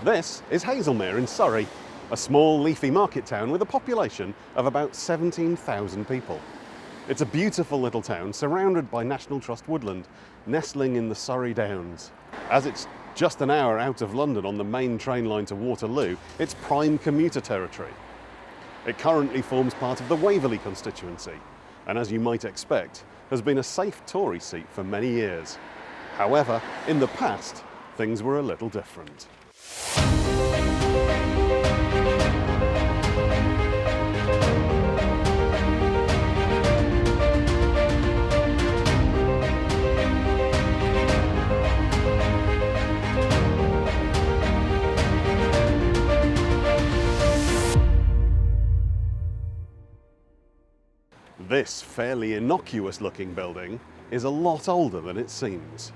This is Haslemere in Surrey, a small leafy market town with a population of about 17,000 people. It's a beautiful little town surrounded by National Trust woodland, nestling in the Surrey Downs. As it's just an hour out of London on the main train line to Waterloo, it's prime commuter territory. It currently forms part of the Waverley constituency, and as you might expect, has been a safe Tory seat for many years. However, in the past, things were a little different. This fairly innocuous-looking building is a lot older than it seems.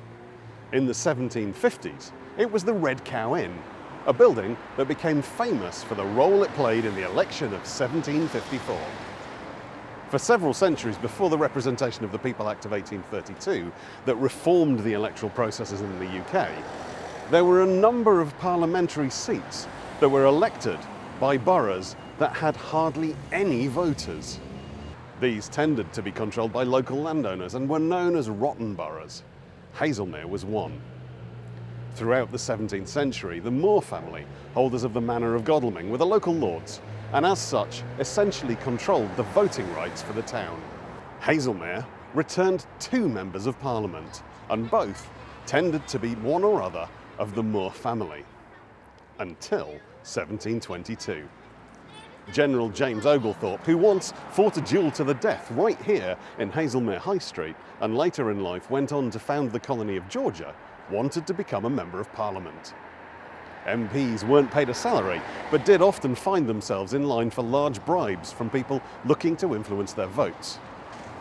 In the 1750s, it was the Red Cow Inn, a building that became famous for the role it played in the election of 1754. For several centuries before the Representation of the People Act of 1832 that reformed the electoral processes in the UK, there were a number of parliamentary seats that were elected by boroughs that had hardly any voters. These tended to be controlled by local landowners and were known as rotten boroughs. Haslemere was one. Throughout the 17th century, the Moore family, holders of the Manor of Godalming, were the local lords, and as such, essentially controlled the voting rights for the town. Haslemere returned 2 members of Parliament, and both tended to be one or other of the Moore family. Until 1722. General James Oglethorpe, who once fought a duel to the death right here in Haslemere High Street, and later in life went on to found the colony of Georgia, wanted to become a Member of Parliament. MPs weren't paid a salary, but did often find themselves in line for large bribes from people looking to influence their votes.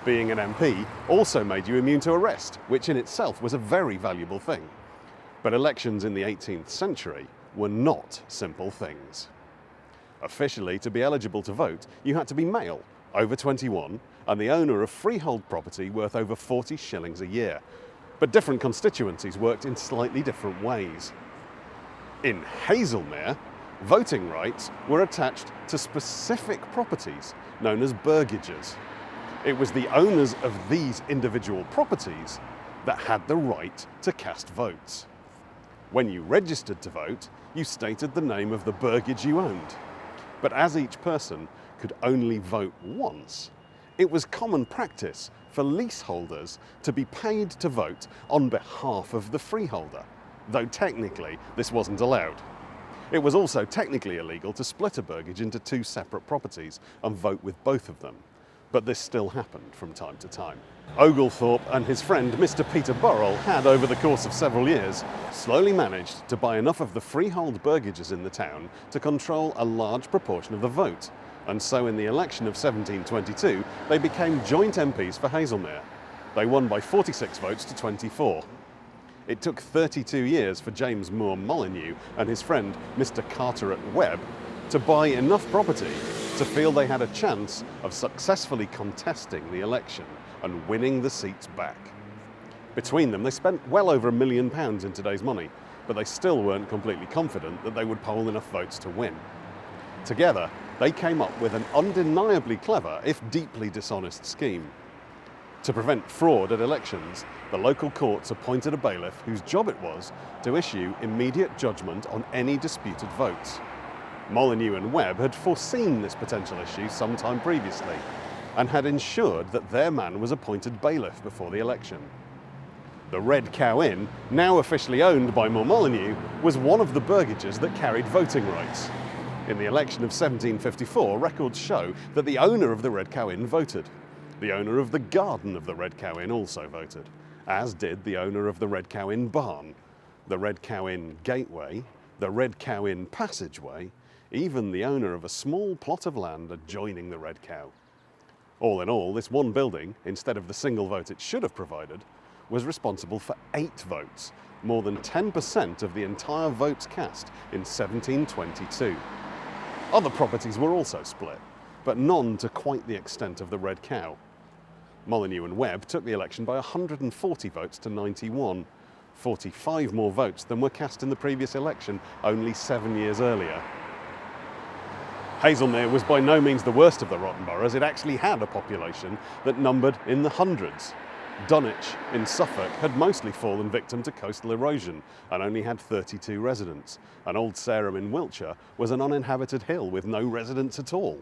Being an MP also made you immune to arrest, which in itself was a very valuable thing. But elections in the 18th century were not simple things. Officially, to be eligible to vote, you had to be male, over 21, and the owner of freehold property worth over 40 shillings a year. But different constituencies worked in slightly different ways. In Haslemere, voting rights were attached to specific properties known as burgages. It was the owners of these individual properties that had the right to cast votes. When you registered to vote, you stated the name of the burgage you owned. But as each person could only vote once, it was common practice for leaseholders to be paid to vote on behalf of the freeholder, though technically this wasn't allowed. It was also technically illegal to split a burgage into 2 separate properties and vote with both of them, but this still happened from time to time. Oglethorpe and his friend Mr. Peter Borough had, over the course of several years, slowly managed to buy enough of the freehold burgages in the town to control a large proportion of the vote, and so in the election of 1722 they became joint MPs for Haslemere. They won by 46 votes to 24. It took 32 years for James Moore Molyneux and his friend Mr. Carteret Webb to buy enough property to feel they had a chance of successfully contesting the election and winning the seats back. Between them, they spent well over £1 million in today's money, but they still weren't completely confident that they would poll enough votes to win. Together, they came up with an undeniably clever, if deeply dishonest scheme. To prevent fraud at elections, the local courts appointed a bailiff whose job it was to issue immediate judgment on any disputed votes. Molyneux and Webb had foreseen this potential issue some time previously and had ensured that their man was appointed bailiff before the election. The Red Cow Inn, now officially owned by Moore Molyneux, was one of the burgages that carried voting rights. In the election of 1754, records show that the owner of the Red Cow Inn voted. The owner of the garden of the Red Cow Inn also voted, as did the owner of the Red Cow Inn barn, the Red Cow Inn gateway, the Red Cow Inn passageway, even the owner of a small plot of land adjoining the Red Cow. All in all, this one building, instead of the single vote it should have provided, was responsible for 8 votes, more than 10% of the entire votes cast in 1722. Other properties were also split, but none to quite the extent of the Red Cow. Molyneux and Webb took the election by 140 votes to 91, 45 more votes than were cast in the previous election only 7 years earlier. Haslemere was by no means the worst of the rotten boroughs. It actually had a population that numbered in the hundreds. Dunwich in Suffolk had mostly fallen victim to coastal erosion and only had 32 residents. And Old Sarum in Wiltshire was an uninhabited hill with no residents at all.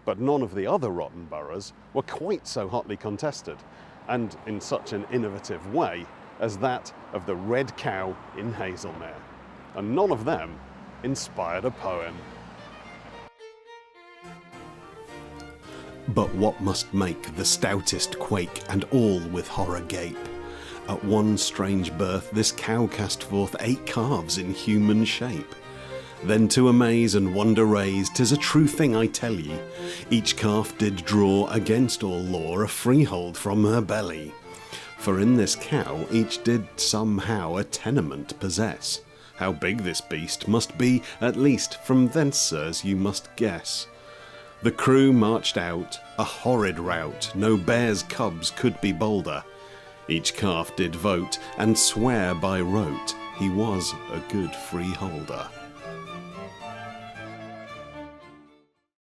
But none of the other rotten boroughs were quite so hotly contested, and in such an innovative way as that of the Red Cow in Haslemere. And none of them inspired a poem. But what must make the stoutest quake, and all with horror gape? At one strange birth this cow cast forth 8 calves in human shape. Then to amaze and wonder raised, 'tis a true thing I tell ye, each calf did draw, against all law, a freehold from her belly. For in this cow each did somehow a tenement possess. How big this beast must be, at least, from thence, sirs, you must guess. The crew marched out, a horrid rout, no bear's cubs could be bolder. Each calf did vote, and swear by rote, he was a good freeholder.